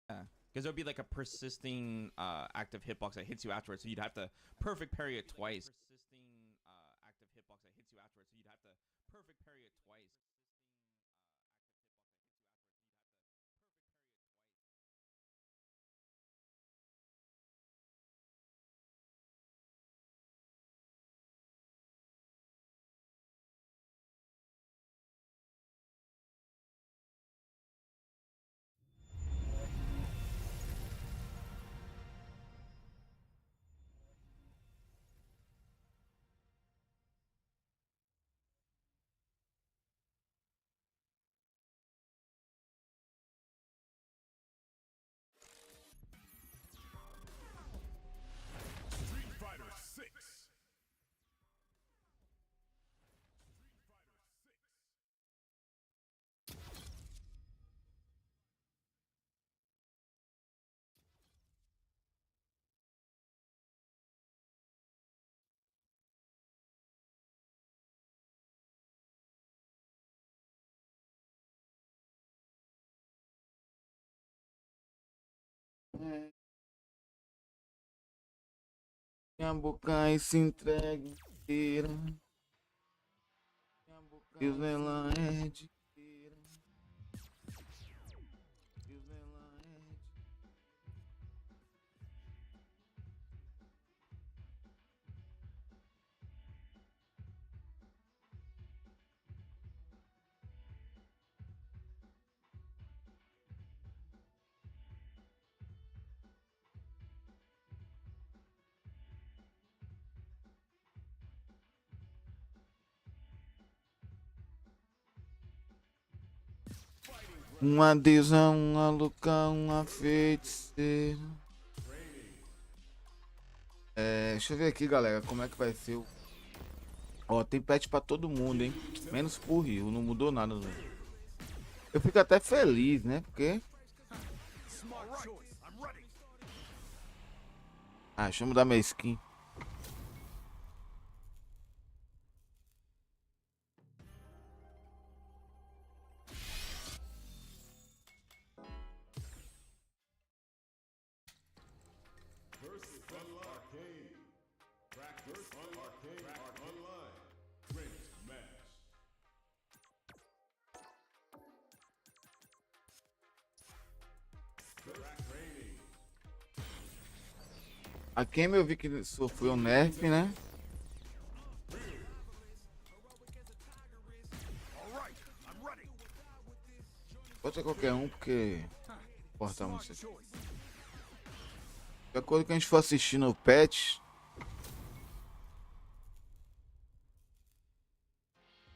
Yeah, because it would be like a persisting active hitbox that hits you afterwards, so you'd have to perfect parry it twice. Minha boca e se entrega inteira. Deus ela é de queira. Deus ela é de... Uma deusa, uma louca, uma feiticeira. Deixa eu ver aqui, galera, como é que vai ser o... Ó, tem patch pra todo mundo, hein? Menos pro Rio, não mudou nada. Eu fico até feliz, né? Porque... Ah, deixa eu mudar minha skin. A quem eu vi que sofreu nerf, né? Pode ser qualquer um, porque importa muito isso aqui. De acordo com a gente for assistindo o patch,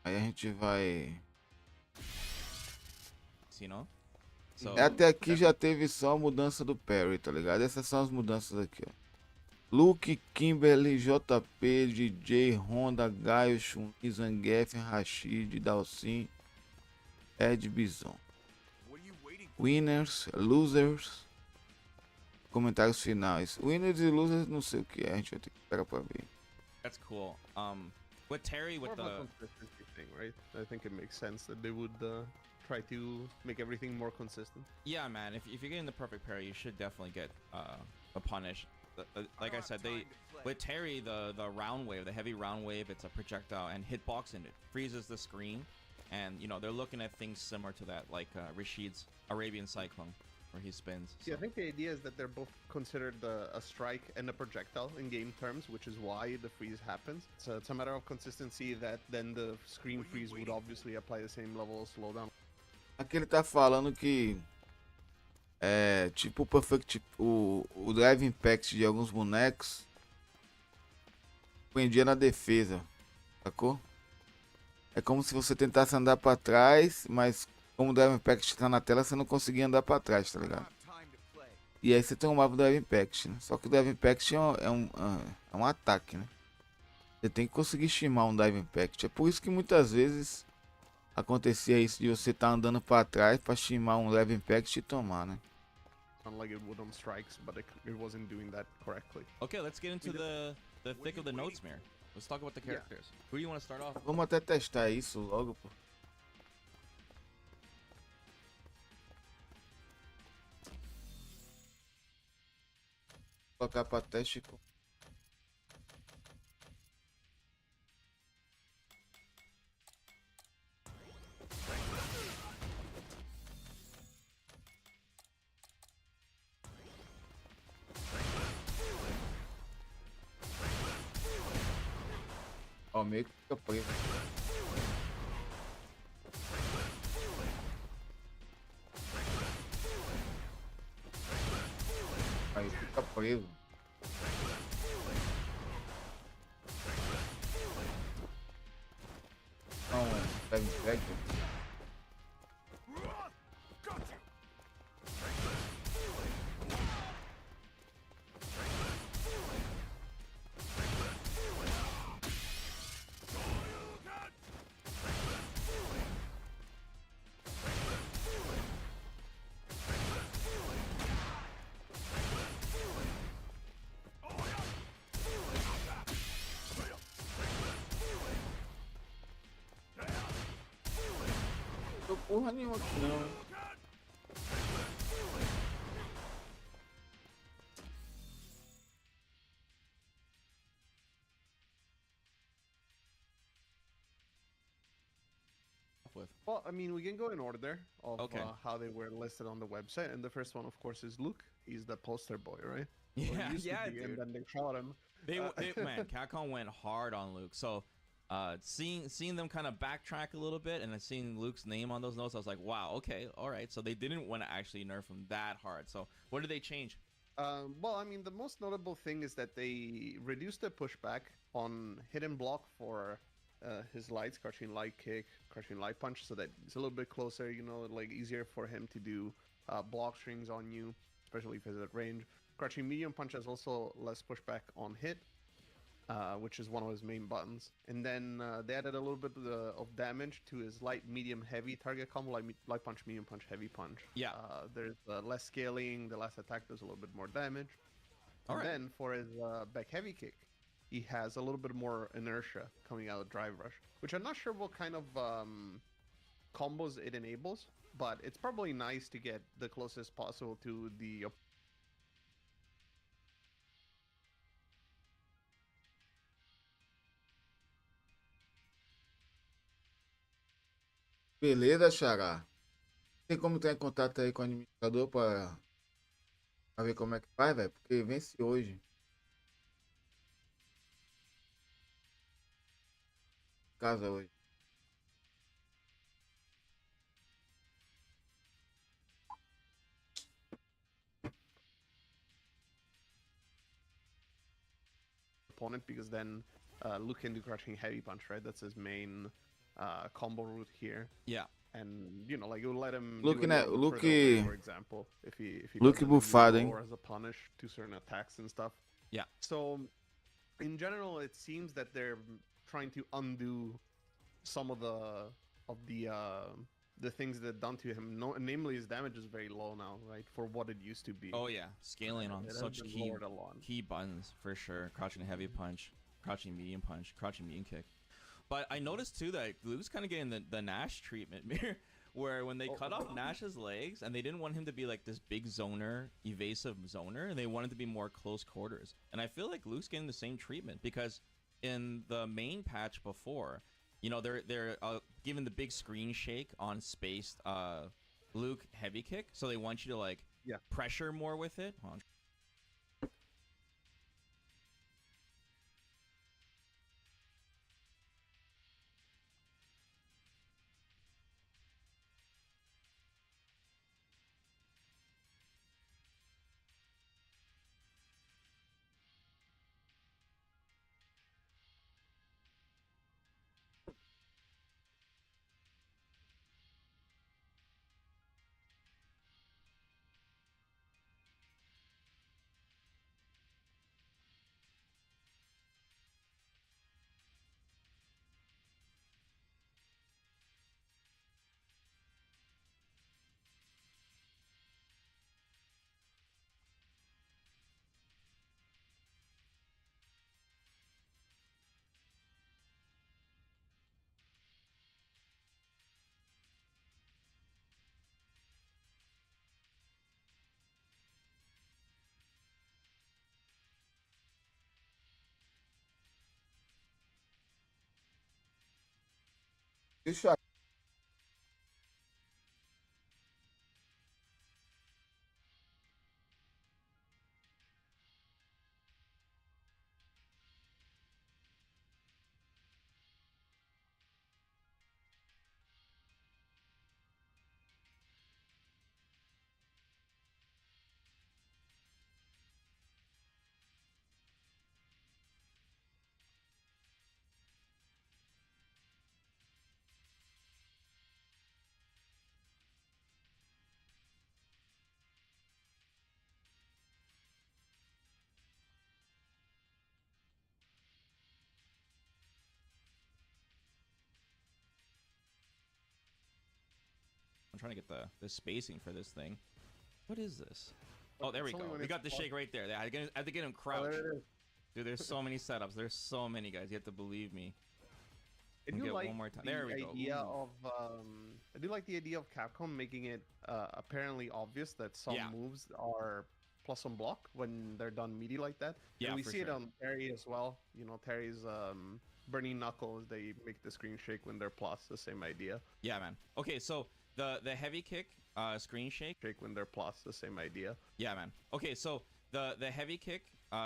aí a gente vai... Até aqui já teve só a mudança do parry, tá ligado? Essas são as mudanças aqui, ó. Luke, Kimberly, JP, DJ, Honda, Gaio, Chun, Zangief, Rashid, Dalcin, 𝗔𝗽će𝗶𝗲. Winners, losers, comentários finais. Winners e losers não sei o que é, a gente vai ter que esperar pra ver. That's cool. With Terry, with More of a the consistency thing, right? I think it makes sense that they would try to make everything more consistent. yeah, man, if you're getting the perfect parry, you should definitely get a punish. Like I said, with Terry, the round wave, the heavy round wave, it's a projectile and hitbox, and it freezes the screen. And you know they're looking at things similar to that, like Rashid's Arabian Cyclone, where he spins. Yeah, I think the idea is that they're both considered a strike and a projectile in game terms, which is why the freeze happens. So it's a matter of consistency that then the screen freeze would obviously apply the same level of slowdown. Aqui ele tá falando que tipo o Perfect, o Drive Impact de alguns bonecos prendia na defesa, sacou? É como se você tentasse andar pra trás, mas como o Drive Impact tá na tela, você não conseguia andar pra trás, tá ligado? E aí você tomava o Drive Impact, né? Só que o Drive Impact é um ataque, né? Você tem que conseguir estimar um Drive Impact. É por isso que muitas vezes acontecia isso de você estar andando pra trás pra estimar um Drive Impact e tomar, né? Unlike it would on strikes, but it wasn't doing that correctly. Okay, let's get into the thick of the notes, Mir. Let's talk about the characters. Who do you want to start off? Vamos até testar isso logo, pô. Colocar pra teste. Ó, meio que fica preso. Aí fica preso. Não, pega entregue. Não tô porra nenhuma aqui não. With. Well, I mean, we can go in order of Okay. how they were listed on the website, and the first one, of course, is Luke. He's the poster boy, right? Or he Yeah, used to yeah, be, dude. and then they shot him. Man, Capcom went hard on Luke. So, seeing them kind of backtrack a little bit, and seeing Luke's name on those notes, I was like, wow, okay, all right. So they didn't want to actually nerf him that hard. So what did they change? Well, I mean, the most notable thing is that they reduced the pushback on hidden block for his lights, crouching light kick, crouching light punch, so that it's a little bit closer, you know, like easier for him to do block strings on you, especially if it's at range. Crouching medium punch has also less pushback on hit, which is one of his main buttons. And then they added a little bit of damage to his light, medium, heavy target combo, like light punch, medium punch, heavy punch. Yeah. There's less scaling, the last attack does a little bit more damage. All And right. then for his back heavy kick, he has a little bit more inertia coming out of drive rush, which I'm not sure what kind of combos it enables, but it's probably nice to get the closest possible to the Beleza, Xará. Tem como entrar em contato aí com o administrador pra ver como é que faz, velho? Porque vence hoje. Casa hoje. opponent, because then Luke can do crushing heavy punch, right? That's his main combo route here. Yeah. And you know, like it will let him Luke, do it né? a little Luke- further away, for example, if he Luke does it bufado, really hein? low or as a punish to certain attacks and stuff. Yeah. So in general, it seems that they're trying to undo some of the things that done to him. No, namely, his damage is very low now, right, for what it used to be. Oh yeah, scaling on It has such been key lowered a lot. key buttons for sure. Crouching heavy punch, crouching medium punch, crouching medium kick. But I noticed too that Luke's kind of getting the Nash treatment, where when they cut off Nash's legs and they didn't want him to be like this big zoner, evasive zoner, and they wanted to be more close quarters. And I feel like Luke's getting the same treatment because in the main patch before, you know, they're giving the big screen shake on spaced Luke heavy kick, so they want you to like pressure more with it. Hold on. Deixa I'm trying to get the spacing for this thing. What is this? Oh, there we go. We got the shake right there. I have to get him crouched. Dude, there's so many setups. There's so many, guys. You have to believe me. I do like one more time. There we go. I do like the idea of Capcom making it apparently obvious that some moves are plus on block when they're done meaty like that. Yeah, and we for see sure. it on Terry as well. You know, Terry's burning knuckles. They make the screen shake when they're plus. The same idea. Yeah, man. Okay, so the heavy kick, screen shake. Shake when they're plus. The same idea. Yeah, man. Okay, so the heavy kick,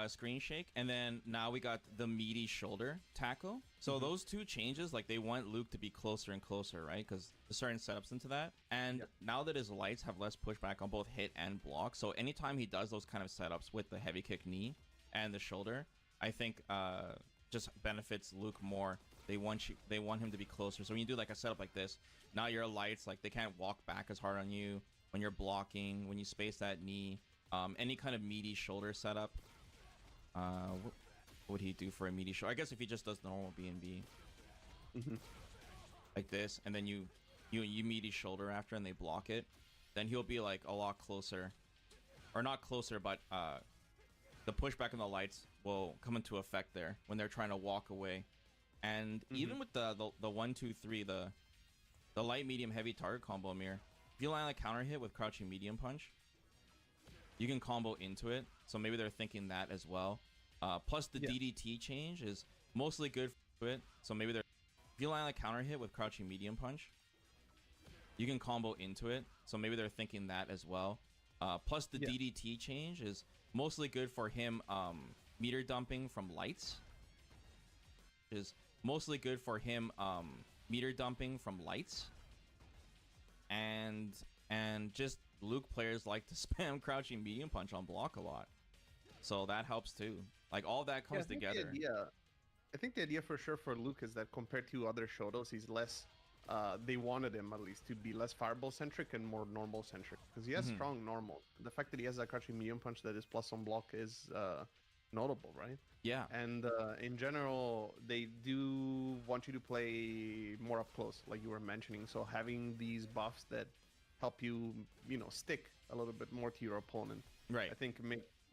screen shake, and then now we got the meaty shoulder tackle. So those two changes, like, they want Luke to be closer and closer, right? Because there's certain setups into that. And now that his lights have less pushback on both hit and block, so anytime he does those kind of setups with the heavy kick knee and the shoulder, I think just benefits Luke more. They want him to be closer. So when you do like a setup like this, now your lights, like, they can't walk back as hard on you when you're blocking, when you space that knee. Any kind of meaty shoulder setup. What would he do for a meaty shoulder? I guess if he just does normal B&B. Like this, and then you meaty shoulder after and they block it, then he'll be like a lot closer. Or not closer, but the pushback on the lights will come into effect there when they're trying to walk away. And even with the 1, 2, 3, the light, medium, heavy target combo, Amir, if you land a counter hit with crouching medium punch, you can combo into it. So maybe they're thinking that as well. Plus the DDT change is mostly good for it. So maybe if you land a counter hit with crouching medium punch, you can combo into it. So maybe they're thinking that as well. Plus the DDT change is mostly good for him meter dumping from lights. Is mostly good for him meter dumping from lights. And just Luke players like to spam crouching medium punch on block a lot. So that helps too. Like, all that comes together. I think the idea for sure for Luke is that compared to other Shotos, he's less they wanted him at least to be less fireball centric and more normal centric, because he has strong normal. The fact that he has that crouching medium punch that is plus on block is notable, right? Yeah. And in general, they do want you to play more up close, like you were mentioning. So having these buffs that help you, stick a little bit more to your opponent, right? I think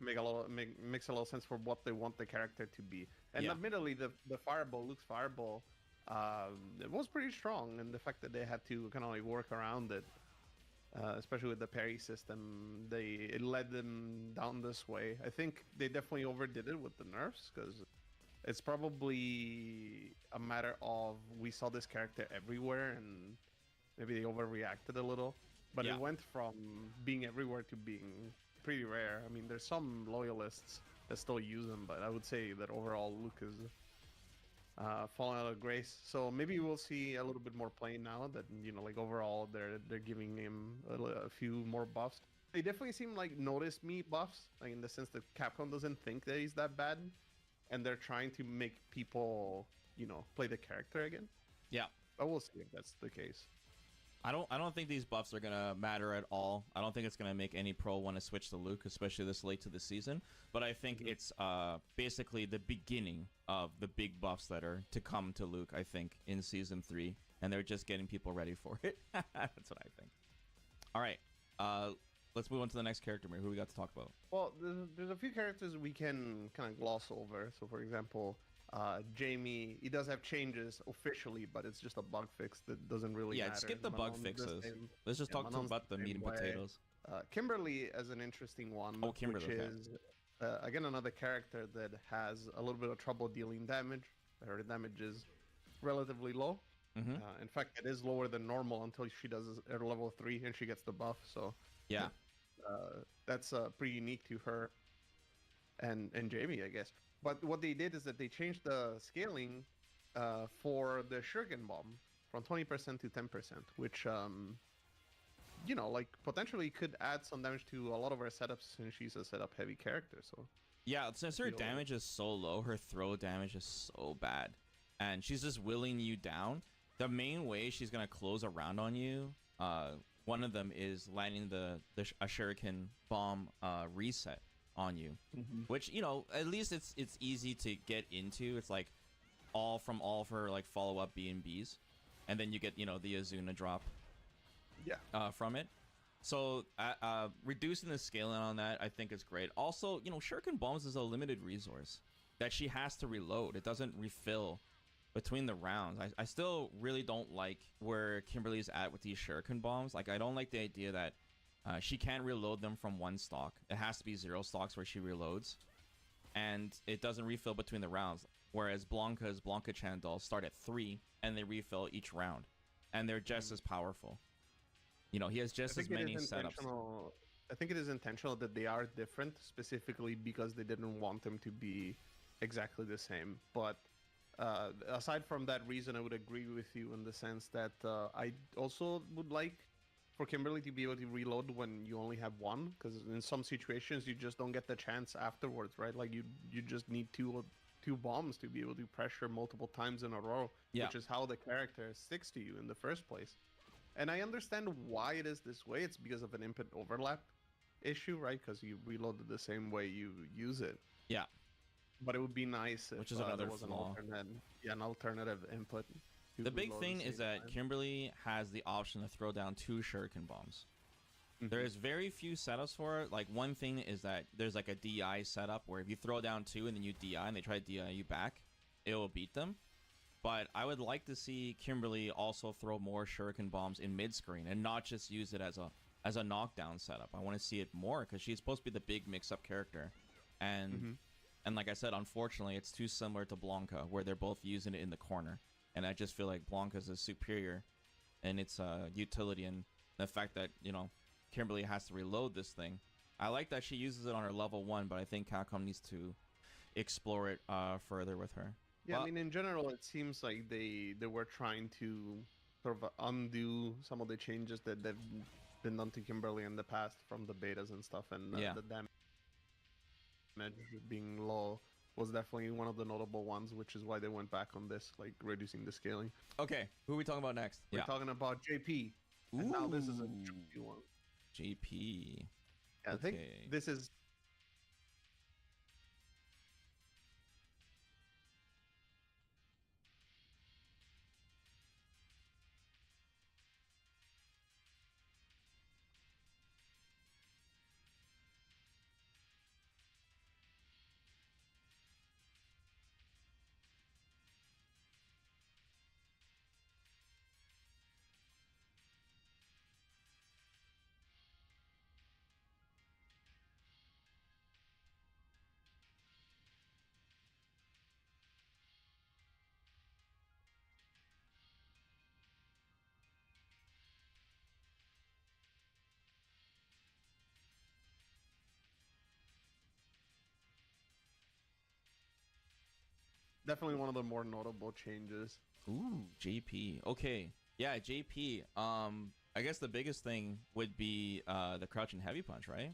makes a lot of sense for what they want the character to be. And admittedly, the fireball, Luke's fireball, it was pretty strong, and the fact that they had to kind of like work around it, especially with the parry system, it led them down this way. I think they definitely overdid it with the nerfs, because it's probably a matter of we saw this character everywhere and maybe they overreacted a little. But it went from being everywhere to being pretty rare. I mean, there's some loyalists that still use them, but I would say that overall Luke is falling out of grace. So maybe we'll see a little bit more play now that, like, overall they're giving him a few more buffs. They definitely seem like notice me buffs, like in the sense that Capcom doesn't think that he's that bad, and they're trying to make people, play the character again. Yeah. But we'll see if that's the case. I don't think these buffs are gonna matter at all. I don't think it's gonna make any pro want to switch to Luke, especially this late to the season. But I think it's basically the beginning of the big buffs that are to come to Luke, I think, in season 3, and they're just getting people ready for it. That's what I think. All right, let's move on to the next character. Who we got to talk about? Well, there's a few characters we can kind of gloss over. So, for example, Jamie, he does have changes officially, but it's just a bug fix that doesn't really matter. Skip the bug fixes. Let's just talk about the meat and potatoes. Kimberly is an interesting one, which is again another character that has a little bit of trouble dealing damage. Her damage is relatively low, In fact, it is lower than normal until she does her level 3 and she gets the buff. So Yeah. that's pretty unique to her and Jamie, I guess. But what they did is that they changed the scaling for the Shuriken Bomb from 20% to 10%, which you know, like potentially could add some damage to a lot of her setups since she's a setup heavy character. So yeah, since her damage is so low, her throw damage is so bad, and she's just willing you down. The main way she's gonna close a round on you, one of them is landing a Shuriken bomb reset on you, which, you know, at least it's easy to get into. It's like all for like follow up B&Bs, and then you get, you know, the Azuna drop from it. So reducing the scaling on that, I think, is great. Also, you know, Shuriken bombs is a limited resource that she has to reload. It doesn't refill between the rounds. I still really don't like where Kimberly's at with these Shuriken bombs. Like, I don't like the idea that she can't reload them from one stock. It has to be 0 stocks where she reloads, and it doesn't refill between the rounds. Whereas Blanca's Blanca-chan dolls start at 3 and they refill each round, and they're just as powerful. You know, he has just as many setups. I think it is intentional that they are different, specifically because they didn't want them to be exactly the same. But aside from that reason, I would agree with you in the sense that I also would like for Kimberly to be able to reload when you only have one, because in some situations you just don't get the chance afterwards, right? Like you just need two bombs to be able to pressure multiple times in a row, which is how the character sticks to you in the first place. And I understand why it is this way. It's because of an input overlap issue, right? Because you reload it the same way you use it. Yeah. But it would be nice if which is another there was flaw. an alternative input. The big thing is that Kimberly has the option to throw down 2 Shuriken bombs. There is very few setups for it. Like, one thing is that there's like a DI setup where if you throw down 2 and then you DI and they try to DI you back, it will beat them. But I would like to see Kimberly also throw more Shuriken bombs in mid-screen and not just use it as a knockdown setup. I want to see it more because she's supposed to be the big mix-up character. And like I said, unfortunately, it's too similar to Blanca, where they're both using it in the corner. And I just feel like Blanca's is superior in its utility, and the fact that, you know, Kimberly has to reload this thing. I like that she uses it on her level 1, but I think Capcom needs to explore it further with her. Yeah, I mean, in general, it seems like they were trying to sort of undo some of the changes that they've been done to Kimberly in the past from the betas and stuff, and the damage being low was definitely one of the notable ones, which is why they went back on this, like reducing the scaling. Okay, who are we talking about next? We're talking about JP. And now this is a tricky one. JP. Yeah, I think this is... Definitely one of the more notable changes. Ooh, JP. Okay. Yeah, JP. I guess the biggest thing would be the crouching heavy punch, right?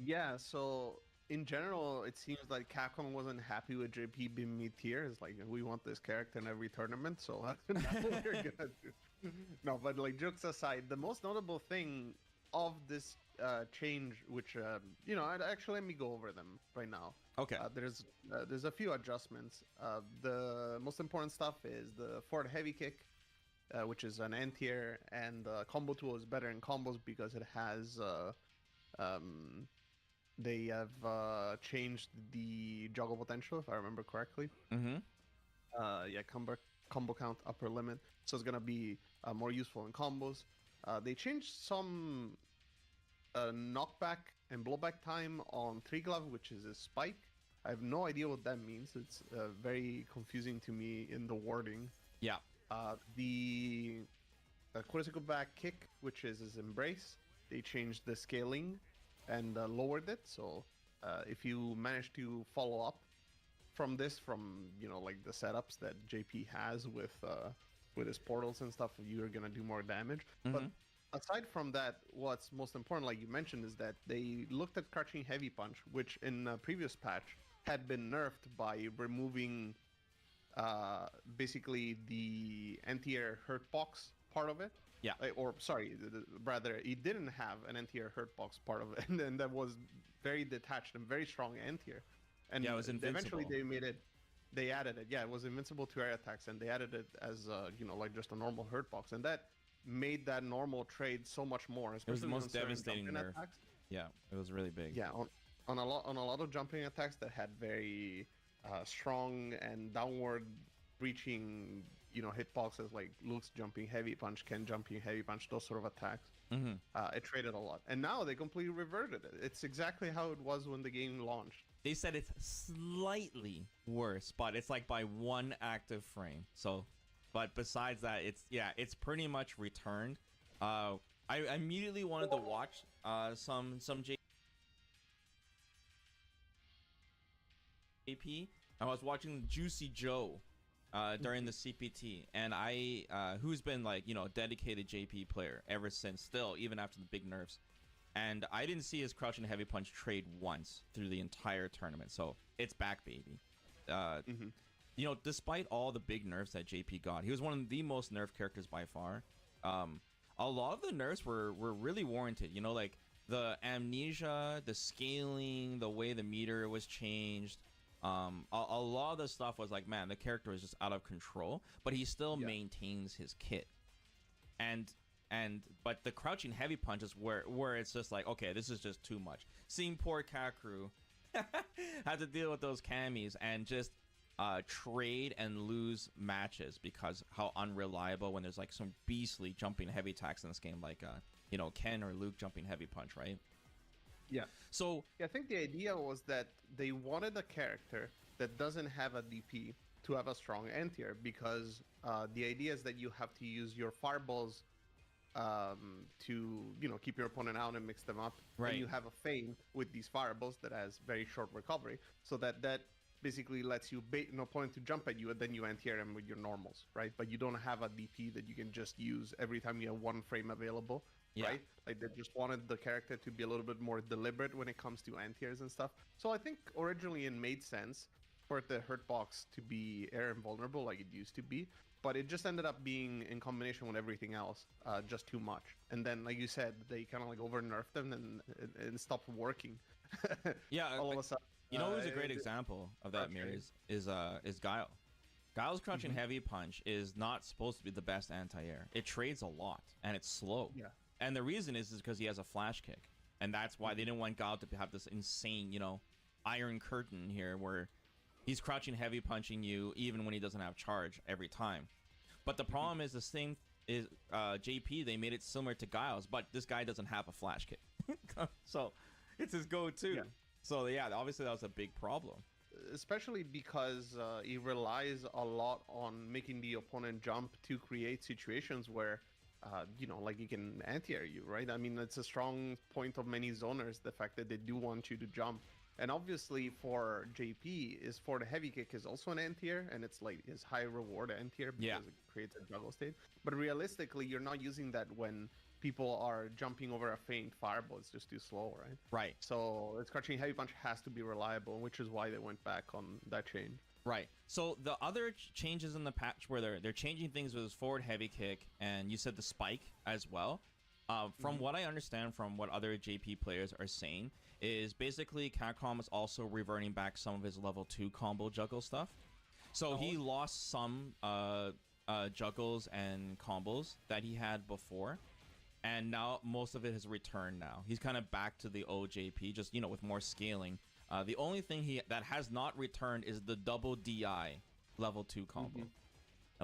Yeah, so in general, it seems like Capcom wasn't happy with JP being mid-tier. It's like, we want this character in every tournament, so that's what we're gonna do. No, but like, jokes aside, the most notable thing of this change, which you know, actually let me go over them right now. Okay. There's a few adjustments. The most important stuff is the forward heavy kick, which is an N tier, and combo tool is better in combos because it has they have changed the juggle potential, if I remember correctly. Yeah, combo count upper limit, so it's gonna be more useful in combos. They changed some knockback and blowback time on Tree Glove, which is a spike. I have no idea what that means. It's very confusing to me in the wording. Yeah. The 𝗔𝗽će𝗶𝗲 kick, which is his embrace, they changed the scaling and lowered it. So if you manage to follow up from this, from like the setups that JP has with his portals and stuff, you're gonna do more damage. But aside from that, what's most important, like you mentioned, is that they looked at crouching heavy punch, which in a previous patch had been nerfed by removing basically the anti-air hurt box part of it. Yeah. Or sorry, rather, it didn't have an anti-air hurt box part of it, and that was very detached and very strong anti-air. And yeah, it was invincible. Eventually they added it. Yeah, it was invincible to air attacks, and they added it as like just a normal hurt box, and that made that normal trade so much more. It was the most devastating nerf. Attacks. Yeah, it was really big. Yeah, on a lot of jumping attacks that had very strong and downward reaching hitboxes, like Luke's jumping heavy punch, Ken jumping heavy punch, those sort of attacks. It traded a lot, and now they completely reverted it. It's exactly how it was when the game launched. They said it's slightly worse, but it's like by 1 active frame. So, but besides that, it's pretty much returned. I immediately wanted to watch some JP. I was watching 𝗔𝗽će𝗶𝗲 during the CPT, and who's been like a dedicated JP player ever since, still even after the big nerfs, and I didn't see his crouching heavy punch trade once through the entire tournament. So it's back, baby. Despite all the big nerfs that JP got, he was one of the most nerfed characters by far. A lot of the nerfs were really warranted. Like the amnesia, the scaling, the way the meter was changed. A lot of the stuff was like, man, the character is just out of control, but he still maintains his kit. But the crouching heavy punches where it's just like, okay, this is just too much. Seeing poor 𝗏𝗏 had to deal with those camis and just trade and lose matches because how unreliable when there's like some beastly jumping heavy attacks in this game, like Ken or Luke jumping heavy punch, right? Yeah. So I think the idea was that they wanted a character that doesn't have a DP to have a strong anti-air, because the idea is that you have to use your fireballs to keep your opponent out and mix them up. Right. And you have a feint with these fireballs that has very short recovery, so that basically lets you bait an opponent to jump at you, and then you anti-air them with your normals, right? But you don't have a DP that you can just use every time you have 1 frame available. Yeah. Right? Like they just wanted the character to be a little bit more deliberate when it comes to anti-airs and stuff. So I think originally it made sense for the hurt box to be air invulnerable like it used to be, but it just ended up being, in combination with everything else, just too much. And then, like you said, they kind of like over nerfed them and stopped working. Yeah, all of a sudden. Who's a great example of that, Mir, is 𝗏𝗏. 𝗏𝗏's crouching heavy punch is not supposed to be the best anti-air. It trades a lot and it's slow. Yeah. And the reason is because he has a flash kick, and that's why they didn't want 𝗏𝗏 to have this insane, iron curtain here where he's crouching heavy punching you even when he doesn't have charge every time. But the problem is the same is JP. They made it similar to 𝗏𝗏's, but this guy doesn't have a flash kick, so it's his go-to. Yeah. So yeah, obviously that was a big problem. Especially because he relies a lot on making the opponent jump to create situations where like he can anti-air you, right? I mean, it's a strong point of many zoners, the fact that they do want you to jump. And obviously for JP, is for the heavy kick is also an anti-air, and it's like his high reward anti-air because it creates a juggle state. But realistically, you're not using that when people are jumping over a feint fireball. It's just too slow, right? Right. So its crouching heavy punch has to be reliable, which is why they went back on that change. Right. So the other changes in the patch where they're changing things with his forward heavy kick, and you said the spike as well. From what I understand from what other JP players are saying, is basically Capcom is also reverting back some of his level 2 combo juggle stuff. So he lost some juggles and combos that he had before, and now most of it has returned now. He's kind of back to the old JP, just, with more scaling. The only thing that has not returned is the double DI level 2 combo.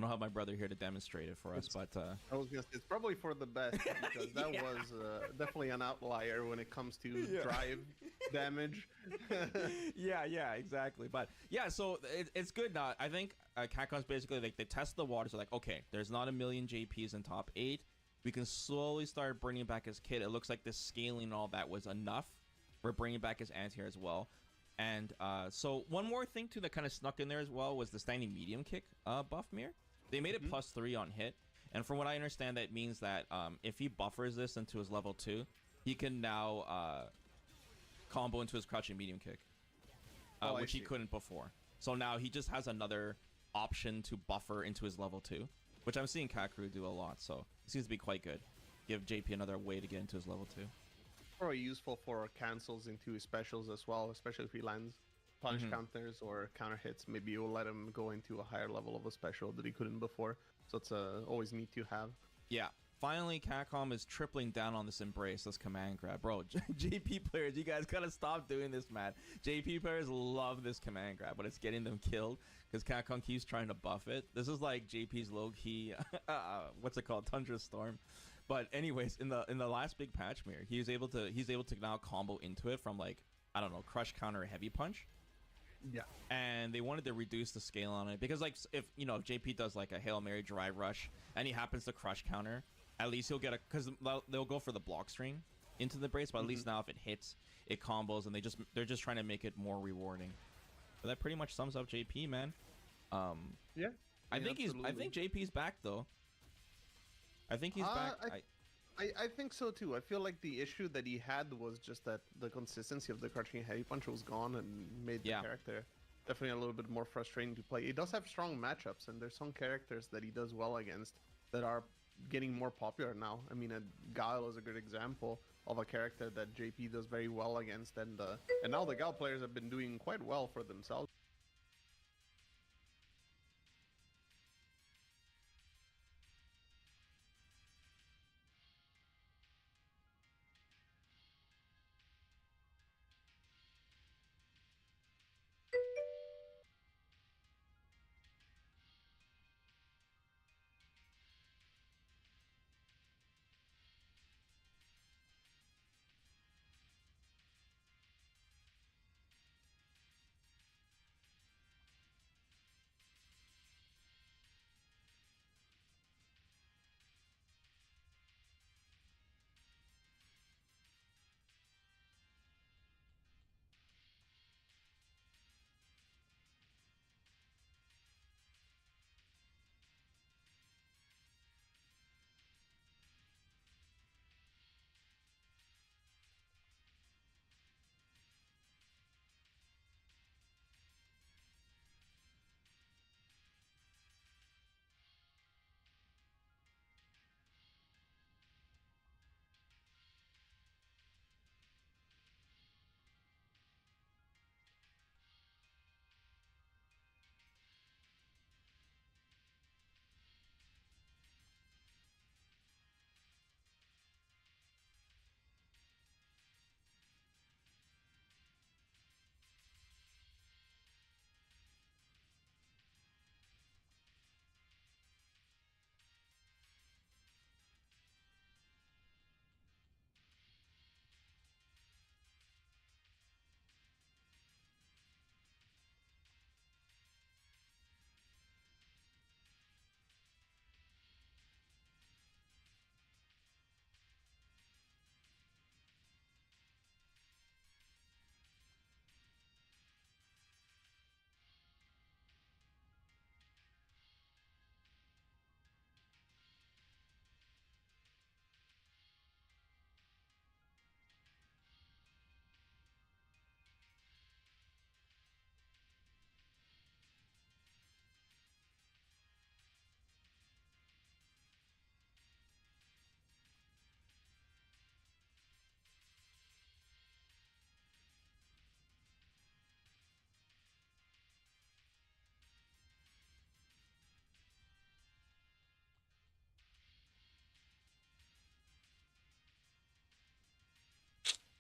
I don't have my brother here to demonstrate it for us, but I was gonna say it's probably for the best because that was definitely an outlier when it comes to drive damage. yeah, exactly. But yeah, so it's good now. I think Capcom's basically like they test the waters. They're like, okay, there's not a million JPs in top 8. We can slowly start bringing back his kit. It looks like the scaling and all that was enough for bringing back his anti-air as well. And so one more thing too that kind of snuck in there as well was the standing medium kick buff mirror. They made it +3 on hit, and from what I understand, that means that if he buffers this into his level 2, he can now combo into his crouching medium kick, which he couldn't before. So now he just has another option to buffer into his level 2, which I'm seeing Kakru do a lot. So it seems to be quite good. Give JP another way to get into his level 2. Probably useful for cancels into his specials as well, especially if he lands punish counters or counter hits. Maybe you'll let him go into a higher level of a special that he couldn't before. So it's always neat to have. Yeah. Finally, Capcom is tripling down on this embrace, this command grab. Bro, JP players, you guys gotta stop doing this, man. JP players love this command grab, but it's getting them killed because Capcom keeps trying to buff it. This is like JP's low-key, what's it called, Tundra Storm. But anyways, in the last big patch mirror, he's able to now combo into it from like, I don't know, crush counter heavy punch. Yeah. And they wanted to reduce the scale on it because like if JP does like a Hail Mary drive rush and he happens to crush counter, at least he'll get because they'll go for the block string into the brace, but at least now if it hits, it combos, and they're just trying to make it more rewarding. But that pretty much sums up JP, man. Yeah. I think JP's back though. I think he's back. I think so too. I feel like the issue that he had was just that the consistency of the crouching heavy punch was gone and made the character definitely a little bit more frustrating to play. He does have strong matchups, and there's some characters that he does well against that are getting more popular now. I mean, 𝗔𝗽liche is a good example of a character that JP does very well against, and now the 𝗔𝗽liche players have been doing quite well for themselves.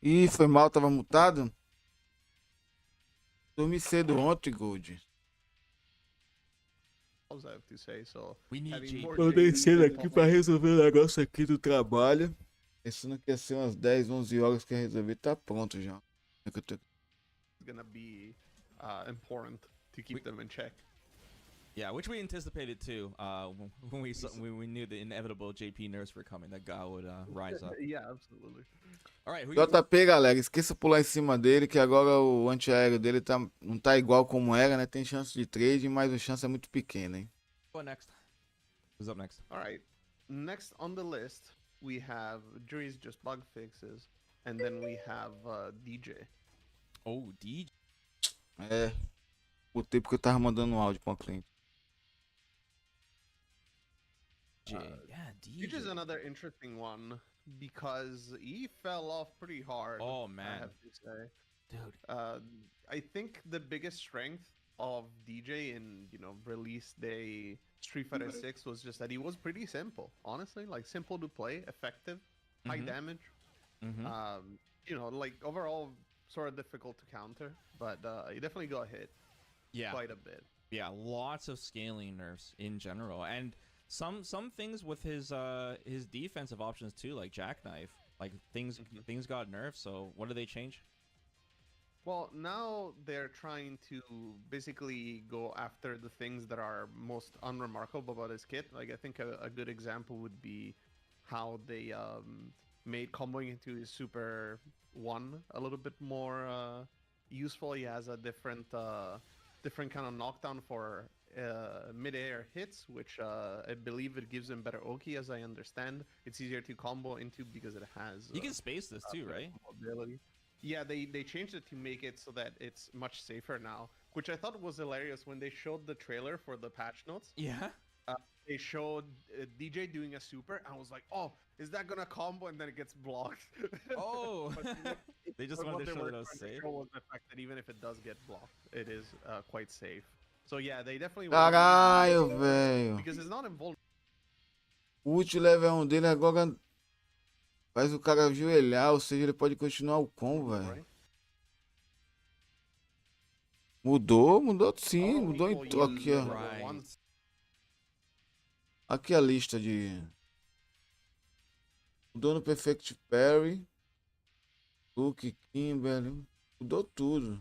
Ih, foi mal, tava mutado? Dormi cedo ontem, Gold. I have to say. So We need having JP. more Tô JPs descendo than aqui pra resolver o negócio aqui do trabalho. Pensando que ia ser umas 10, 11 horas que ia resolver. Tá pronto já. gonna be important to keep them in check. Yeah, which we anticipated too. When we knew the inevitable JP nerfs were coming, that guy would rise up. Yeah, absolutely. All right, who JP, galera, esqueça pular em cima dele, que agora o antiaéreo dele não tá igual como era, né? Tem chance de trade, mas a chance é muito pequena, hein? go next? Who's up next? All right. Next on the list, we have juries just bug fixes, and then we have DJ. Oh, DJ. É. Botei porque eu tava mandando um áudio pra um cliente. Yeah, DJ. DJ is another interesting one because he fell off pretty hard. Oh I man, have to say. dude. I think the biggest strength of DJ in release day Street Fighter 6 was just that he was pretty simple. Honestly, like simple to play, effective, high damage. Like overall sort of difficult to counter, but he definitely got hit. Yeah, Quite a bit. yeah, lots of scaling nerfs in general, and some things with his defensive options too, like jackknife. Like things got nerfed. So what do they change? Well, now they're trying to basically go after the things that are most unremarkable about his kit. Like I think a good example would be how they made comboing into his Super 1 a little bit more useful. He has a different kind of knockdown for mid-air hits, which I believe it gives him better Oki, as I understand. It's easier to combo into because it has... You can space this too, right? Ability. Yeah, they changed it to make it so that it's much safer now, which I thought was hilarious when they showed the trailer for the patch notes. Yeah. They showed DJ doing a super. I was like, oh, is that gonna combo? And then it gets blocked. Oh, they just wanted to show that it was safe. Was the fact that even if it does get blocked, it is quite safe. So yeah, they definitely. Caralho, velho. Because it's not invulnerable. O último level 1 dele agora faz o cara ajoelhar, ou seja, ele pode continuar o combo, velho. Mudou sim, mudou em aqui, ó. Aqui a lista de... Mudou no Perfect Parry, Luke, Kimberly, mudou tudo.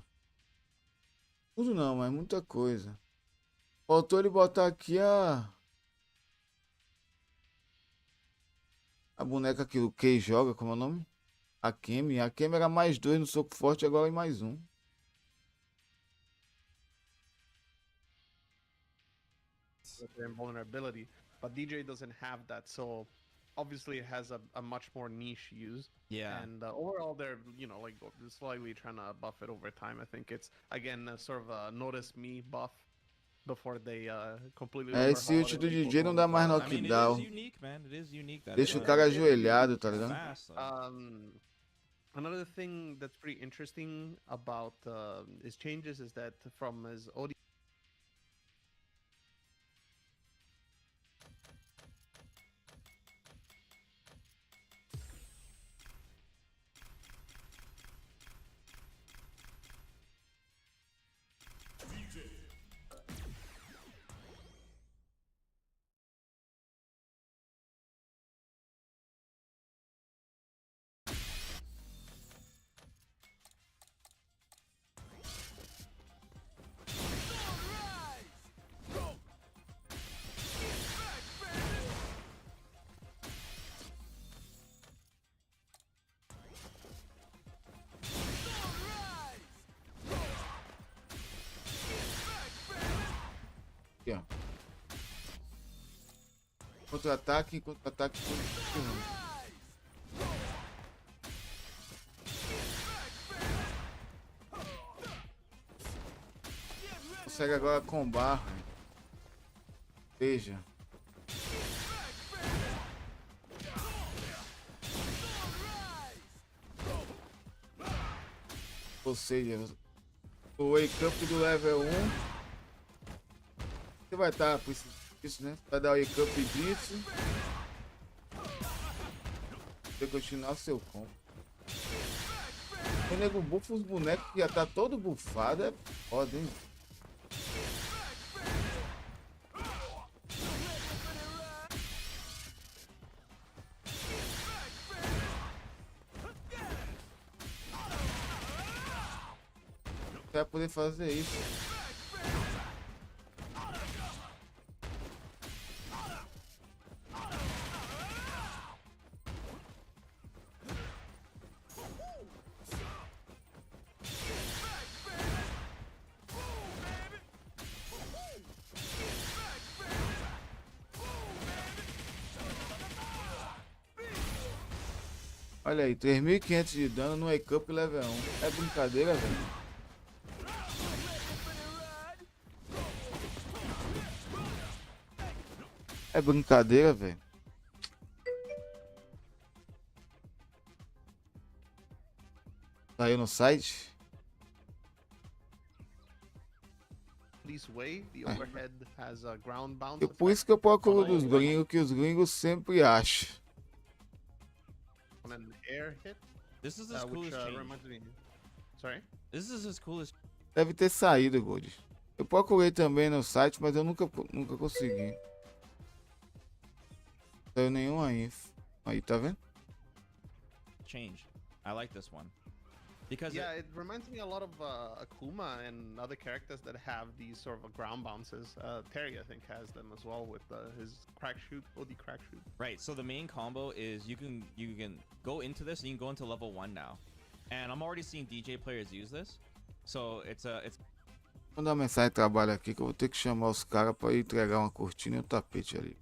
Tudo não, mas muita coisa. Faltou ele botar aqui a boneca que o Kei joga, como é o nome? A Kemi. A Kemi era mais 2 no soco forte, agora é mais 1. Invulnerability, but DJ doesn't have that, so obviously it has a much more niche use. Yeah. And overall, they're like slightly trying to buff it over time. I think it's again sort of a notice me buff before they completely. Esse ult do DJ não dá mais knockdown. It is unique, man. It is unique. Deixa o cara ajoelhado, tá ligado? Another thing that's pretty interesting about his changes is that from his OD. Aqui, ó. Contra-ataque, contra-ataque, consegue agora combar. Veja. Ou seja, o wake up do level 1. Você vai estar por isso, né? Vai dar o wake up disso. Você continuar o seu combo. O nego buffa os bonecos que já tá todo bufado, é foda, hein? Vai poder fazer isso. Olha aí, 3.500 de dano no Wake Up level 1. É brincadeira, velho. É brincadeira, velho. Saiu no site? This way, the overhead has a ground bounce E por isso que eu procuro dos gringos, que os gringos sempre acham. on an air hit, This is as cool which as change. reminds me. Sorry. This is as cool as. Deve ter saído, Gold. Eu procurei também no site, mas eu nunca consegui. Não saiu nenhum aí. Aí, tá vendo? Change. I like this one. Because Yeah, it reminds me a lot of Akuma and other characters that have these sort of ground bounces. Terry, I think, has them as well with his crack shoot, OD crack shoot. right, so the main combo is you can go into this and you can go into level 1 now. And I'm already seeing DJ players use this. So it's Vou mandar uma mensagem de trabalho aqui que eu vou ter que chamar os caras pra ir entregar uma cortina e um tapete ali.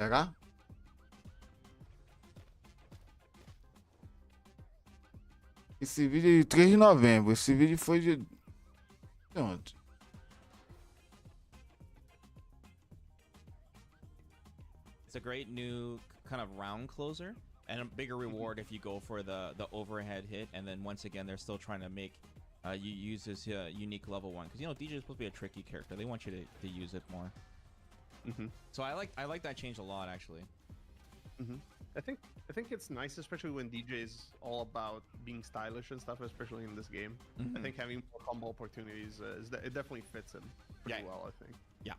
Será? Esse vídeo é de 3 de novembro. Esse vídeo foi de onde? it's a great new kind of round closer and a bigger reward if you go for the overhead hit. And then once again, they're still trying to make you use this unique level 1, because you know DJ is supposed to be a tricky character. They want you to use it more. So I like that change a lot, actually. I think it's nice, especially when DJ is all about being stylish and stuff, especially in this game. I think having more combo opportunities it definitely fits him pretty well, I think. Yeah.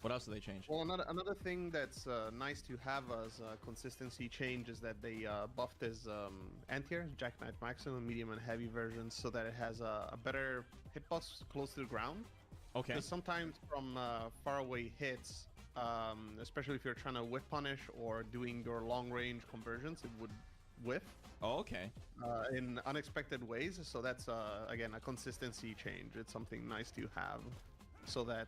What else do they change? Well, another thing that's nice to have as a consistency change is that they buffed his anti-air, Jackknife Maximum, medium and heavy versions, so that it has a better hitbox close to the ground. Okay. Because sometimes from far away hits, especially if you're trying to whiff punish or doing your long range conversions, it would whiff. Oh, okay. In unexpected ways. So that's again a consistency change. It's something nice to have, so that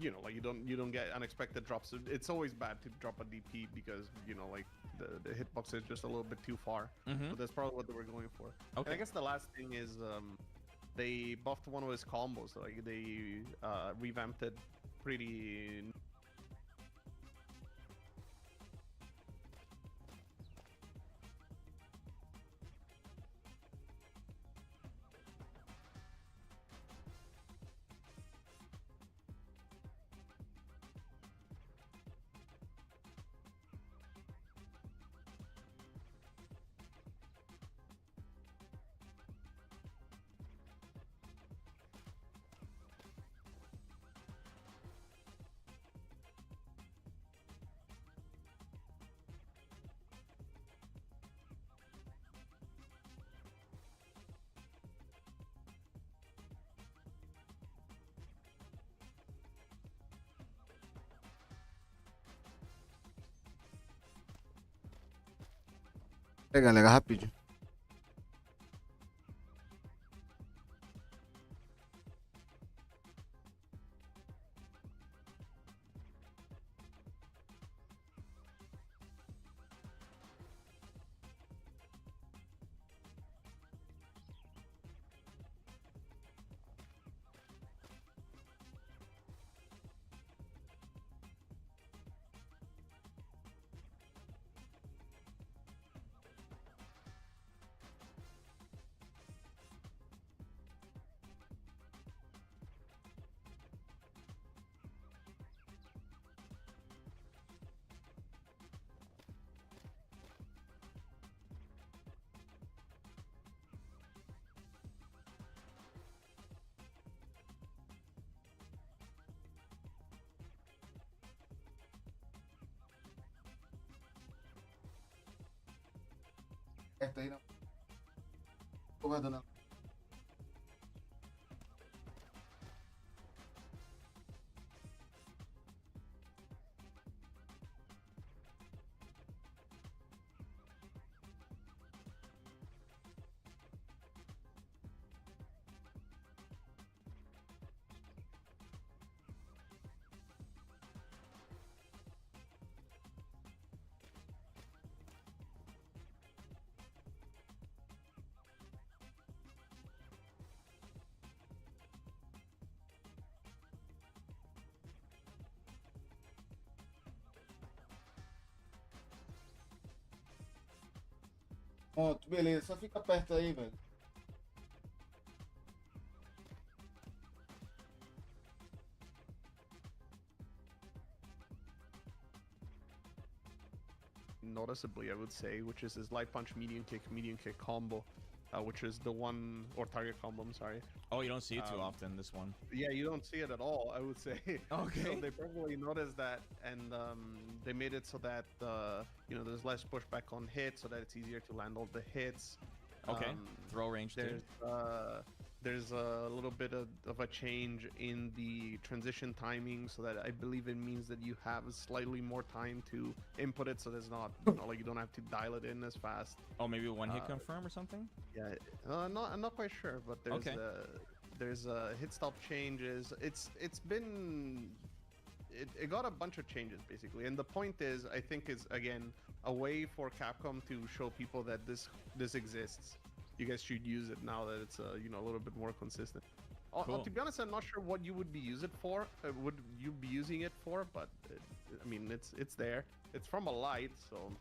you know, like you don't get unexpected drops. It's always bad to drop a DP because you know, like the hitbox is just a little bit too far. But that's probably what they were going for. Okay. And I guess the last thing is they buffed one of his combos. Like they revamped it pretty. É, galera, rapidinho. Aperta aí, não. Tô guardando. Pronto, beleza. Só fica perto aí, velho. Noticeably, I would say, which is his light punch, medium kick combo, which is the one, or target combo, I'm sorry. Oh, you don't see it too often, this one. Yeah, you don't see it at all, I would say. Okay. So they probably noticed that, and they made it so that, you know, there's less pushback on hits, so that it's easier to land all the hits. Okay, throw range too. There's a little bit of a change in the transition timing, so that I believe it means that you have slightly more time to input it, so there's not, you know, like you don't have to dial it in as fast. Oh, maybe one hit confirm or something? Yeah, I'm not quite sure, but there's hit stop changes. It got a bunch of changes basically, and the point is, I think, is again a way for Capcom to show people that this exists. You guys should use it now that it's you know, a little bit more consistent. Cool. To be honest, I'm not sure what you would be using it for. But I mean, it's there. It's from a light, so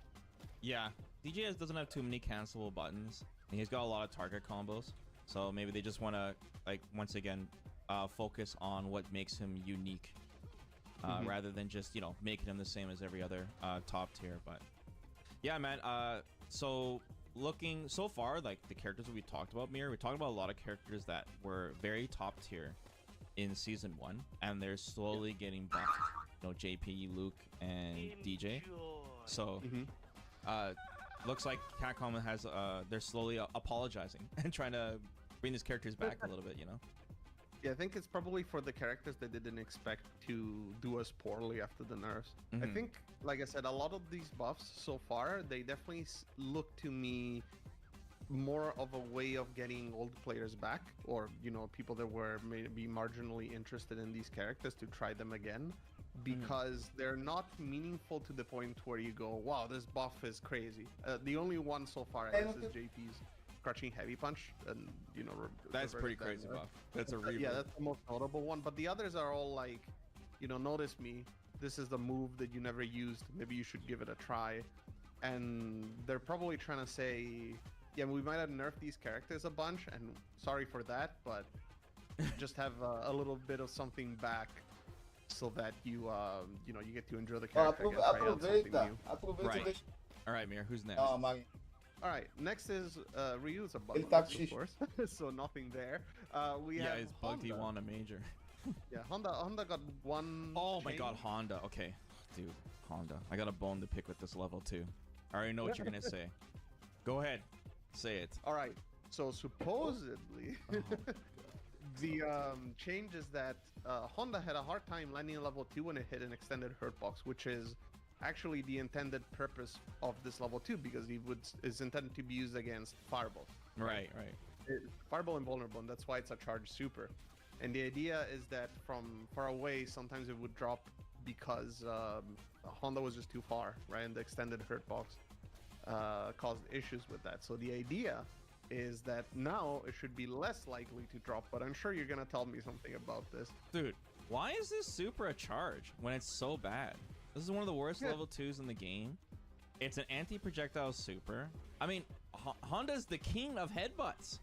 yeah. DJS doesn't have too many cancelable buttons, and he's got a lot of target combos. So maybe they just want to, like, once again, focus on what makes him unique, rather than just, you know, making him the same as every other top tier. But yeah, man. So looking so far, like the characters that we talked about, Mir, we talked about a lot of characters that were very top tier in season 1, and they're slowly getting buffed. You know, JP, Luke, and DJ. So looks like Capcom has they're slowly apologizing and trying to bring these characters back a little bit, you know. Yeah, I think it's probably for the characters that they didn't expect to do as poorly after the nerfs. I think, like I said, a lot of these buffs so far, they definitely look to me more of a way of getting old players back, or, you know, people that were maybe marginally interested in these characters to try them again, because they're not meaningful to the point where you go, wow, this buff is crazy. The only one so far, I guess, is JP's crushing heavy punch, and, you know, that's pretty crazy buff. That's a reaper. Yeah, that's the most notable one, but the others are all like, you know, notice me, this is the move that you never used, maybe you should give it a try. And they're probably trying to say, yeah, we might have nerfed these characters a bunch, and sorry for that, but just have a little bit of something back, so that you you know, you get to enjoy the character again, try out something new. Right. All right, Mir, who's next? All right, next is Ryu's a bug, of course, so nothing there. We have it's Bug Honda major. Yeah, Honda got one. Oh my god, Honda. Okay, dude, Honda. I got a bone to pick with this level too. I already know what you're gonna say. Go ahead, say it. All right, so supposedly the change is that Honda had a hard time landing a level 2 when it hit an extended hurt box, which is actually the intended purpose of this level 2, because is intended to be used against Fireball. Right. Fireball invulnerable, and that's why it's a charged super. And the idea is that from far away, sometimes it would drop because Honda was just too far, right? And the extended hurt box caused issues with that. So the idea is that now it should be less likely to drop, but I'm sure you're gonna tell me something about this. Dude, why is this super a charge when it's so bad? This is one of the worst level 2s in the game. It's an anti-projectile super. I mean, Honda's the king of headbutts,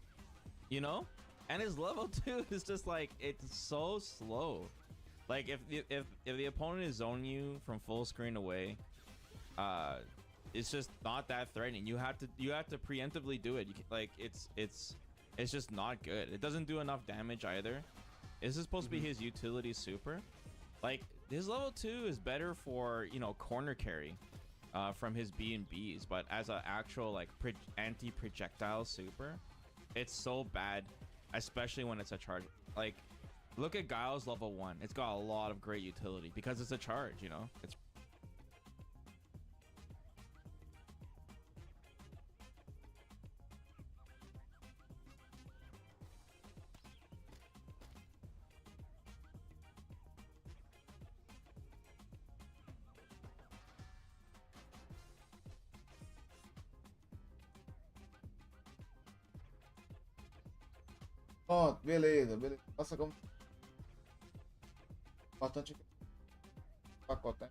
you know? And his level 2 is just like, it's so slow. Like, if the opponent is zoning you from full screen away, it's just not that threatening. You have to preemptively do it. It's just not good. It doesn't do enough damage either. This is supposed to be his utility super. Like, his level 2 is better for, you know, corner carry. from his B and Bs, but as an actual like anti-projectile super, it's so bad, especially when it's a charge. Like, look at Guile's level 1. It's got a lot of great utility because it's a charge, you know? It's Pronto, beleza, beleza. Nossa, como. Importante pacote, né?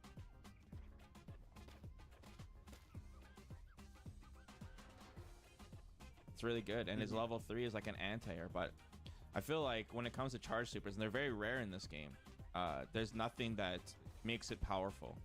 It's really good, and his level 3 is like an anti-air, but I feel like when it comes to charge supers, and they're very rare in this game, there's nothing that makes it powerful,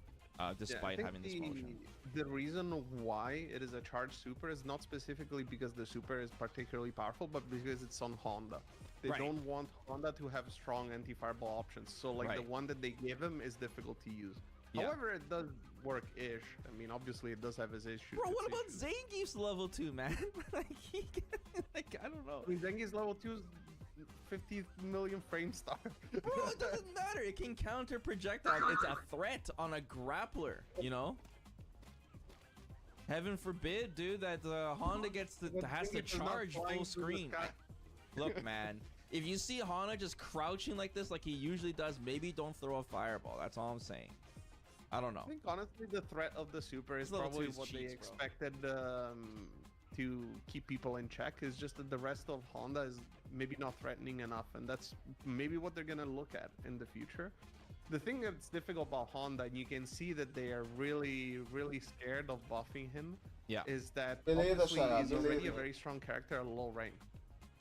despite having this motion. The reason why it is a charge super is not specifically because the super is particularly powerful, but because it's on Honda. They Right. don't want Honda to have strong anti-fireball options, so like the Right. one that they gave him is difficult to use. Yeah. However, it does work-ish. I mean, obviously it does have its issues. Bro, what its about issues. Zangief's level 2, man? Like, I don't know. I mean, Zengi's level 2 is 50 million frame star. Bro, it doesn't matter. It can counter projectiles. It's a threat on a grappler, you know? Heaven forbid, dude, that Honda has to charge full screen. Look, man, if you see Honda just crouching like this, like he usually does, maybe don't throw a fireball. That's all I'm saying. I don't know. I think honestly the threat of the super is This level probably 2 is what they cheats, bro. expected to keep people in check. Is just that the rest of Honda is maybe not threatening enough, and that's maybe what they're gonna look at in the future. The thing that's difficult about Honda, and you can see that they are really scared of buffing him, Yeah. is that Beleza, obviously Xará, he's already a beleza. very strong character at low rank,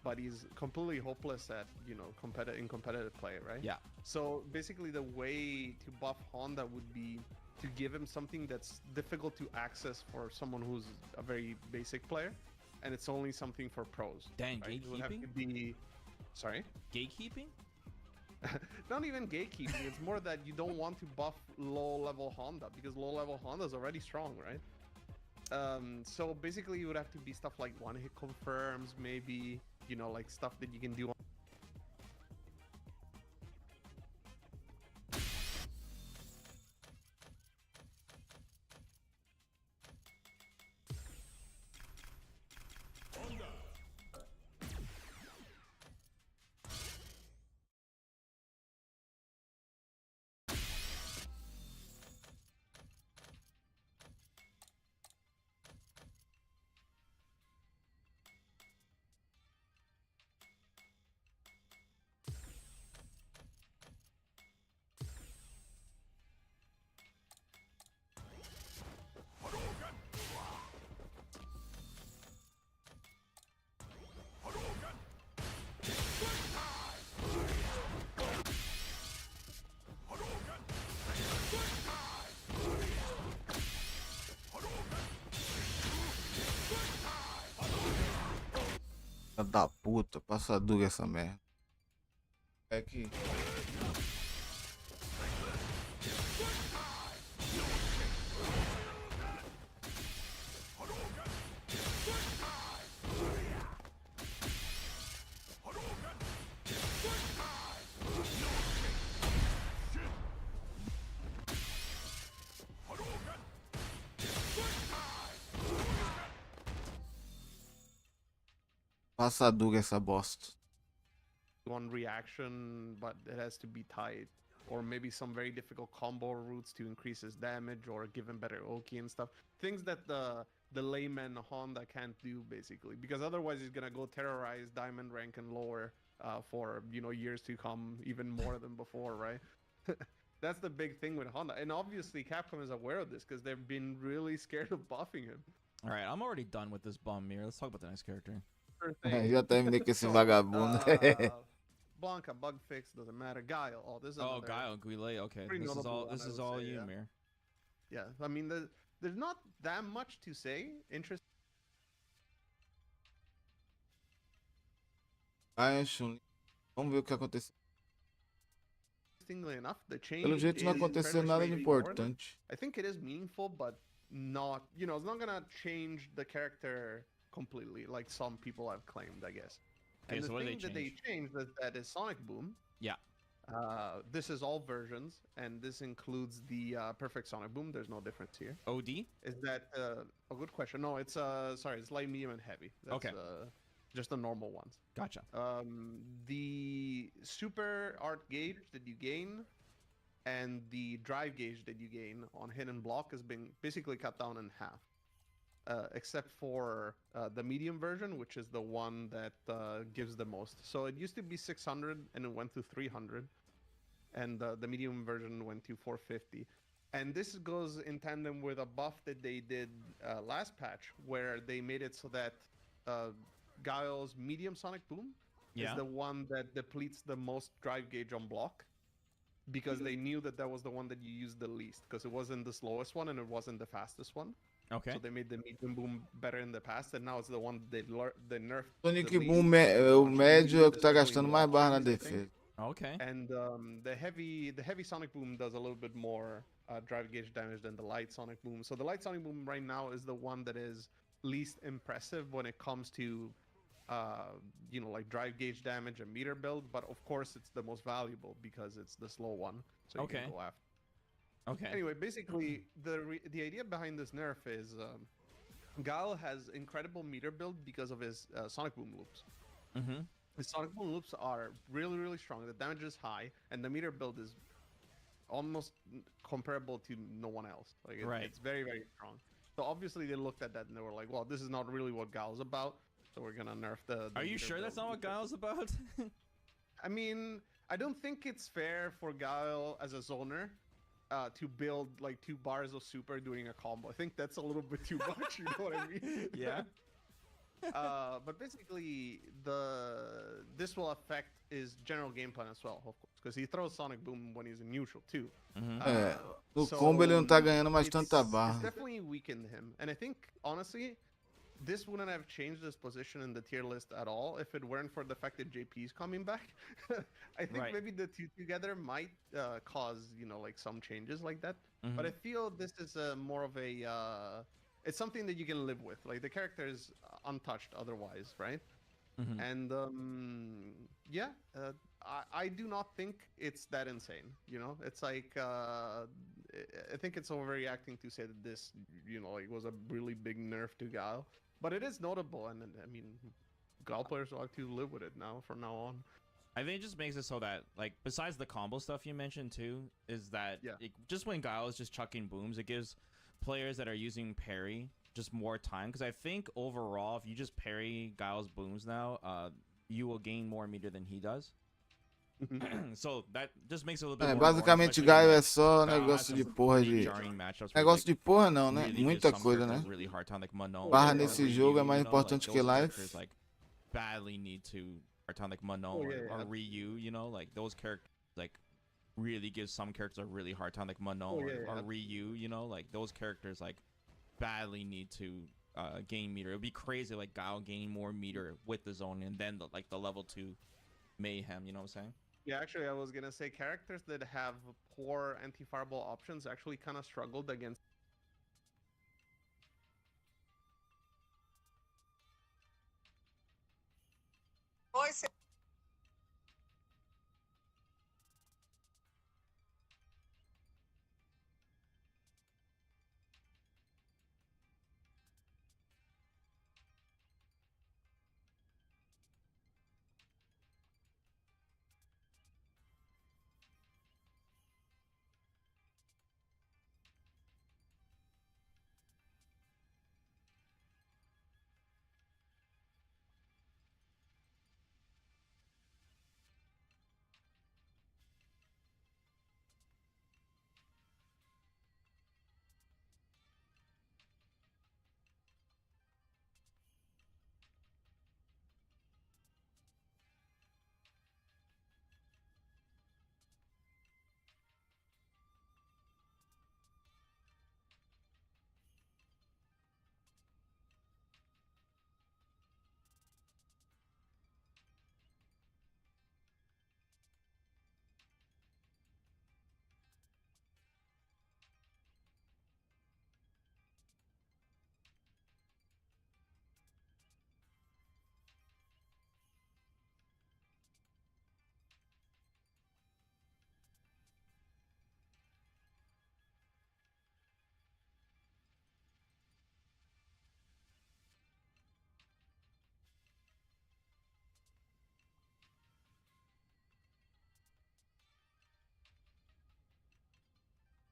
but he's completely hopeless at, you know, competitive play, right? Yeah. So basically the way to buff Honda would be to give him something that's difficult to access for someone who's a very basic player, and it's only something for pros. Dang, right? It would have to gatekeeping? be... Sorry? Gatekeeping? Not even gatekeeping, it's more that you don't want to buff low-level Honda, because low-level Honda is already strong, right? So basically it would have to be stuff like one-hit confirms, maybe, you know, like stuff that you can do. Filha da puta, passa dura essa merda. É que. Passa dura essa bosta. One reaction, but it has to be tight, or maybe some very difficult combo routes to increase his damage or give him better Oki and stuff. Things that the layman Honda can't do, basically, because otherwise he's gonna go terrorize diamond rank and lower for, you know, years to come, even more than before, right? That's the big thing with Honda, and obviously Capcom is aware of this because they've been really scared of buffing him. All right, I'm already done with this bum mirror. Let's talk about the next character. Sure É, thing. já terminei com esse vagabundo. Blanca, bug fix, doesn't matter. Guile, oh, this is Oh, another- Guile, 𝗔𝗽liche. Okay, pretty this is notable all. one, This I is would all say, you, yeah. Mir. Yeah, I mean, there's not that much to say. Interestingly Ai, Chun. Vamos ver o que aconteceu. enough, the change Pelo jeito não is aconteceu fairly nada de straightforward. importante. I think it is meaningful, but not, you know, it's not gonna change the character completely, like some people have claimed, I guess. Okay, And so the what did thing they that they changed that is Sonic Boom. Yeah. This is all versions, and this includes the perfect Sonic Boom. There's no difference here. OD? Is that a good question? No, it's sorry, it's light, medium, and heavy. That's, Okay. Just the normal ones. Gotcha. The super art gauge that you gain and the drive gauge that you gain on hidden block has been basically cut down in half. Except for the medium version, which is the one that gives the most. So it used to be 600 and it went to 300, and the medium version went to 450. And this goes in tandem with a buff that they did last patch, where they made it so that Guile's medium Sonic Boom is the one that depletes the most drive gauge on block, because they knew that that was the one that you used the least, because it wasn't the slowest one and it wasn't the fastest one. Okay. So they made the medium boom better in the past, and now it's the one they nerfed. Sonic the Boom, least. o médio é o que tá Definitely gastando more mais barra na options, I think. defesa. Okay. And the heavy Sonic Boom does a little bit more drive gauge damage than the light Sonic Boom. So the light Sonic Boom right now is the one that is least impressive when it comes to you know, like drive gauge damage and meter build, but of course it's the most valuable because it's the slow one, so you can go after. Okay. Anyway, basically the idea behind this nerf is Guile has incredible meter build because of his Sonic Boom loops. Mm-hmm. His Sonic Boom loops are really strong. The damage is high, and the meter build is almost comparable to no one else. Like it's very strong. So obviously they looked at that and they were like, well, this is not really what Guile's about. So we're gonna nerf the Are you sure that's not what Guile's about? I mean, I don't think it's fair for Guile as a zoner to build like 2 bars of super doing a combo. I think that's a little bit too much, you know what I mean? Yeah. But basically, this will affect his general game plan as well, of course, because he throws Sonic Boom when he's in neutral too. No combo ele não tá ganhando mais tanta It's barra. definitely weakened him, and I think honestly, this wouldn't have changed his position in the tier list at all if it weren't for the fact that JP is coming back. I think maybe the two together might cause, you know, like some changes like that. But I feel this is more of a it's something that you can live with. Like the character is untouched otherwise, right? And yeah, I do not think it's that insane. You know, it's like I think it's overreacting to say that this, you know, like was a really big nerf to Guile. But it is notable, and I mean, Guile players will have to live with it now from now on. I think it just makes it so that, like, besides the combo stuff you mentioned too, is that just when Guile is just chucking booms, it gives players that are using parry just more time. Because I think overall, if you just parry Guile's booms now, you will gain more meter than he does. So that just makes it a little bit more basicamente o Guile é só negócio de porra de... Negócio de porra não, né? Muita coisa, né? Barra nesse jogo é mais importante que life. Like badly need to like Manon or Ryu, you know, like those characters like really give some characters a really hard time, like Manon or Ryu, you know, like those characters like badly need to gain meter. It would be crazy like Guile gaining more meter with the zone and then the level 2 mayhem, you know what I'm saying? Yeah, actually, I was gonna say characters that have poor anti-fireball options actually kind of struggled against.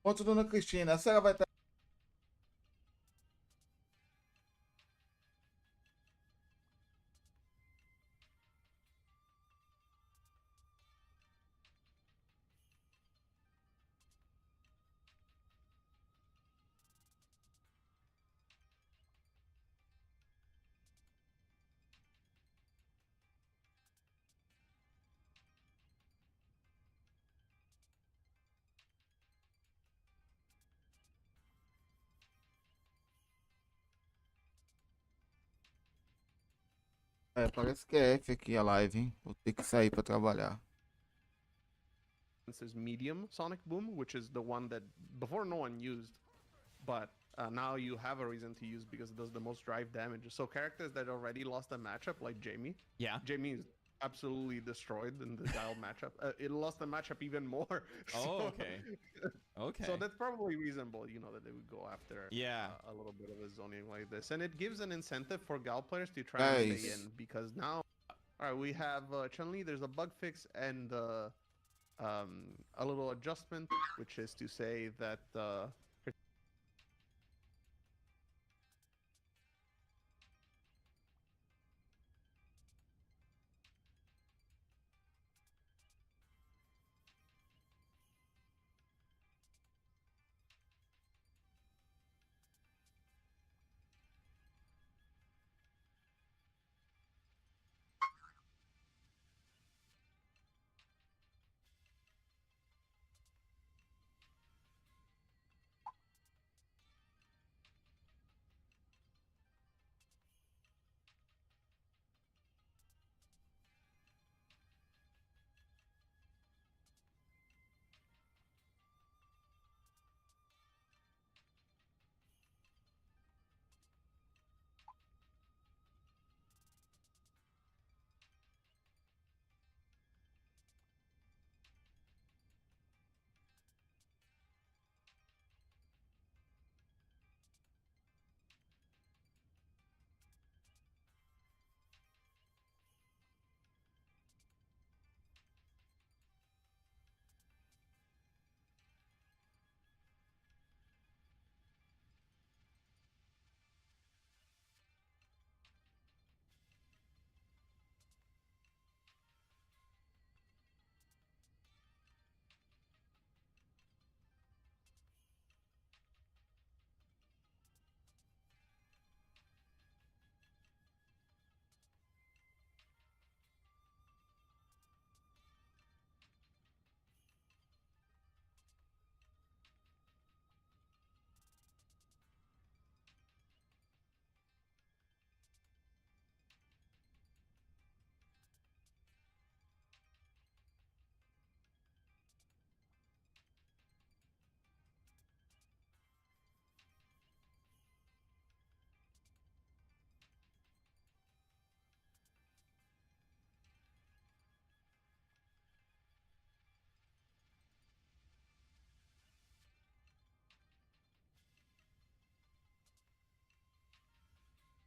Ponto, dona Cristina. A senhora vai estar. É, parece que é F aqui a live, hein? Vou ter que sair pra trabalhar. This is medium Sonic Boom, which is the one that before no one used, but now you have a reason to use because it does the most drive damage. So characters that already lost a matchup, like 𝗔𝗽ście, Yeah. 𝗔𝗽ście is absolutely destroyed in the Guile matchup. It lost the matchup even more. Oh, okay. Okay. So that's probably reasonable, you know, that they would go after Yeah. a little bit of a zoning like this. And it gives an incentive for Guile players to try and stay in, because now, all right, we have Chun-Li, there's a bug fix and a little adjustment, which is to say that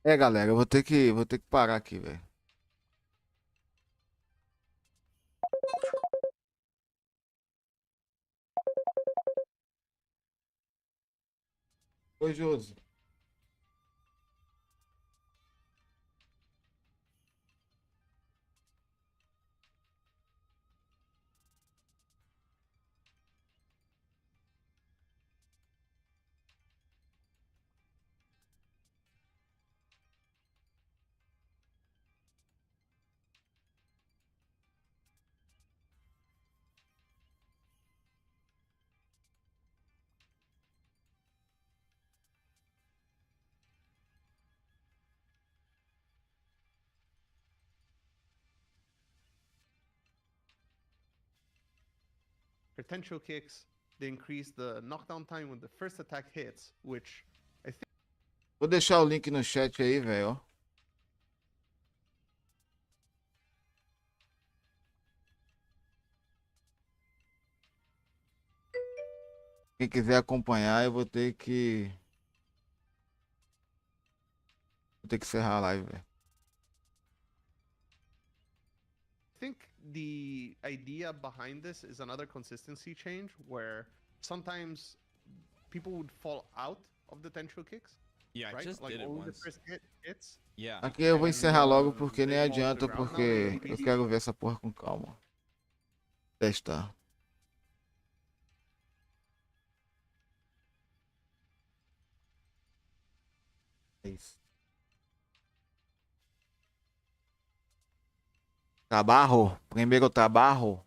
É, galera, eu vou ter que parar aqui, velho. Oi, Josi. potential kicks, they increase the knockdown time when the first attack hits, which I think Vou deixar o link no chat aí, velho, ó. Quem quiser acompanhar, eu vou ter que encerrar a live, velho. the idea behind this is another consistency change where sometimes people would fall out of the tensile kicks. Yeah, I Right? just Like did it only the once. first hits. Yeah. Aqui eu vou encerrar logo porque nem They fall to the adianta, ground. Now porque they eu quero ver essa porra com calma. Testar. É isso. Trabalho. Primeiro trabalho.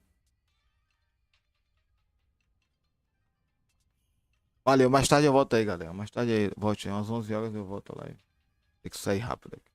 Valeu, mais tarde eu volto aí, galera. Mais tarde aí, volte umas 11 horas eu volto lá. Tem que sair rápido aqui.